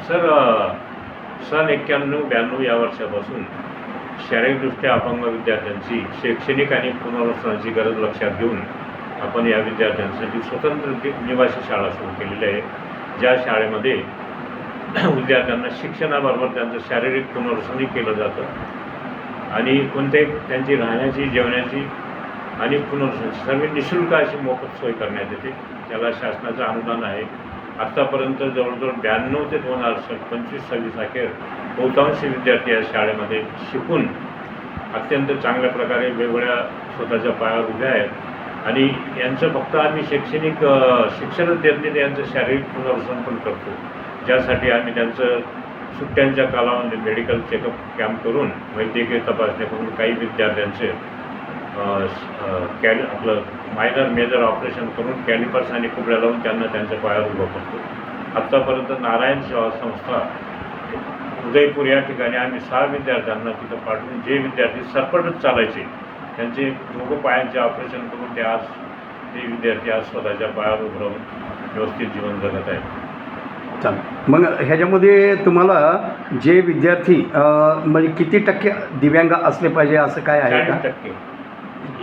Sir, सन 91-92 या वर्षापासून शारीरिकदृष्ट्या अपंग विद्यार्थ्यांची शैक्षणिक आणि पुनर्वसनाची गरज लक्षात घेऊन आपण या विद्यार्थ्यांसाठी स्वतंत्र निवासी शाळा सुरू केलेली आहे. ज्या शाळेमध्ये विद्यार्थ्यांना शिक्षणाबरोबर त्यांचं शारीरिक पुनर्वसनही केलं जातं आणि कोणत्याही त्यांची राहण्याची, जेवण्याची आणि पुनर्वसन सर्व निःशुल्क अशी मोफत सोय करण्यात येते. त्याला शासनाचं अनुदान आहे. आत्तापर्यंत जवळजवळ 92 ते 2025-26 अखेर बहुतांश विद्यार्थी या शाळेमध्ये शिकून अत्यंत चांगल्या प्रकारे वेगवेगळ्या स्वतःच्या पायावर उभे आहेत आणि यांचं फक्त आम्ही शिक्षणच देत नाही, यांचं शारीरिक पुनर्वसन पण करतो. ज्यासाठी आम्ही त्यांचं सुट्ट्यांच्या कालावधीत मेडिकल चेकअप कॅम्प करून वैद्यकीय तपासणी करून काही विद्यार्थ्यांचे आपलं मायनर मेजर ऑपरेशन करून कॅलिपर्स आणि कुबड्या लावून त्यांना त्यांच्या पायावर उभं करतो. आत्तापर्यंत नारायण सेवा संस्था उदयपूर या ठिकाणी आम्ही 6 विद्यार्थ्यांना तिथं पाठवून जे विद्यार्थी सरपटच चालायचे त्यांचे दोघं पायांचे ऑपरेशन करून ते विद्यार्थी आज स्वतःच्या पायावर उभं राहून व्यवस्थित जीवन जगत आहेत. चालेल. मग ह्याच्यामध्ये तुम्हाला जे विद्यार्थी म्हणजे किती टक्के दिव्यांग असले पाहिजे असं काय आहे का?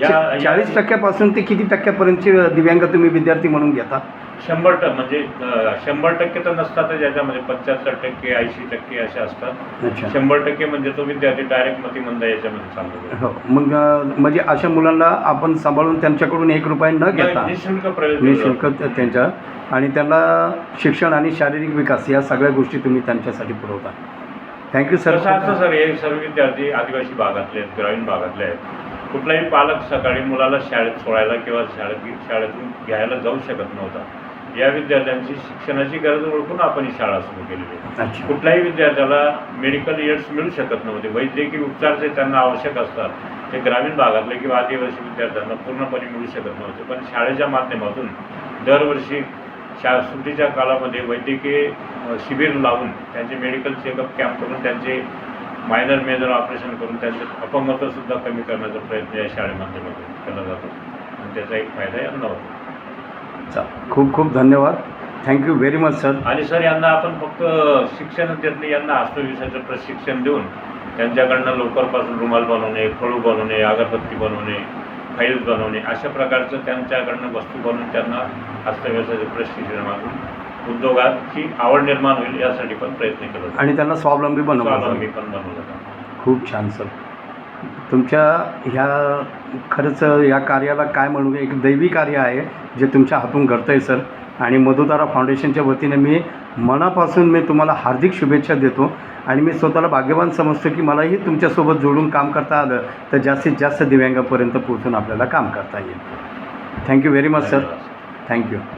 40%. 40% ते किती टक्क्यापर्यंतचे दिव्यांग तुम्ही विद्यार्थी म्हणून घेता? 100% म्हणजे 100% तर नसतातच. याच्यामध्ये 75%, 80% असे असतात. 100% म्हणजे तो विद्यार्थी डायरेक्ट मतिमंद याच्यामध्ये चालतो. हो. मग म्हणजे अशा मुलांना आपण सांभाळून त्यांच्याकडून 1 रुपया न घेता निःशुल्क त्यांच्या आणि त्यांना शिक्षण आणि शारीरिक विकास या सगळ्या गोष्टी तुम्ही त्यांच्यासाठी पुरवता. Thank you sir. असं सर, हे सर्व विद्यार्थी आदिवासी भागातले आहेत, ग्रामीण भागातले आहेत. कुठलाही पालक सकाळी मुलाला शाळेत सोडायला किंवा शाळेतून घ्यायला जाऊ शकत नव्हता. या विद्यार्थ्यांची शिक्षणाची गरज ओळखून आपण ही शाळा सुरू केलेली आहे. कुठल्याही विद्यार्थ्याला मेडिकल एड्स मिळू शकत नव्हते. वैद्यकीय उपचार जे त्यांना आवश्यक असतात ते ग्रामीण भागातले किंवा आदिवासी विद्यार्थ्यांना पूर्णपणे मिळू शकत नव्हते. पण शाळेच्या माध्यमातून दरवर्षी सुट्टीच्या काळामध्ये वैद्यकीय शिबिर लावून त्यांचे मेडिकल चेकअप कॅम्प करून त्यांचे मायनर मेजर ऑपरेशन करून त्यांचं अपंगत्वसुद्धा कमी करण्याचा प्रयत्न या शाळेमाध्यमातून केला जातो आणि त्याचा एक फायदा यांना होतो. खूप खूप धन्यवाद. Thank you very much sir. आणि सर, यांना आपण फक्त शिक्षणच देत नाही, यांना हस्तविषयाचं प्रशिक्षण देऊन त्यांच्याकडनं लोकरपासून रुमाल बनवणे, खळू बनवणे, अगरबत्ती बनवणे, फाईल्स बनवणे अशा प्रकारचं त्यांच्याकडनं वस्तू बनवून त्यांना हस्तव्यवसायाचं प्रशिक्षण मागून उद्योगाची आवड निर्माण होईल यासाठी पण प्रयत्न केला जातो आणि त्यांना स्वावलंबी पण बनवलं. खूप छान सर. तुमच्या ह्या खरंच या कार्याला काय म्हणू, एक दैवी कार्य आहे जे तुमच्या हातून घडतं आहे सर. आणि मधुतारा फाउंडेशनच्या वतीने मी मनापासून मी तुम्हाला हार्दिक शुभेच्छा देतो आणि मी स्वतःला भाग्यवान समजतो की मलाही तुमच्यासोबत जोडून काम करता आलं तर जास्तीत जास्त दिव्यांगापर्यंत पोहोचून आपल्याला काम करता येईल. Thank you very much sir. Thank you.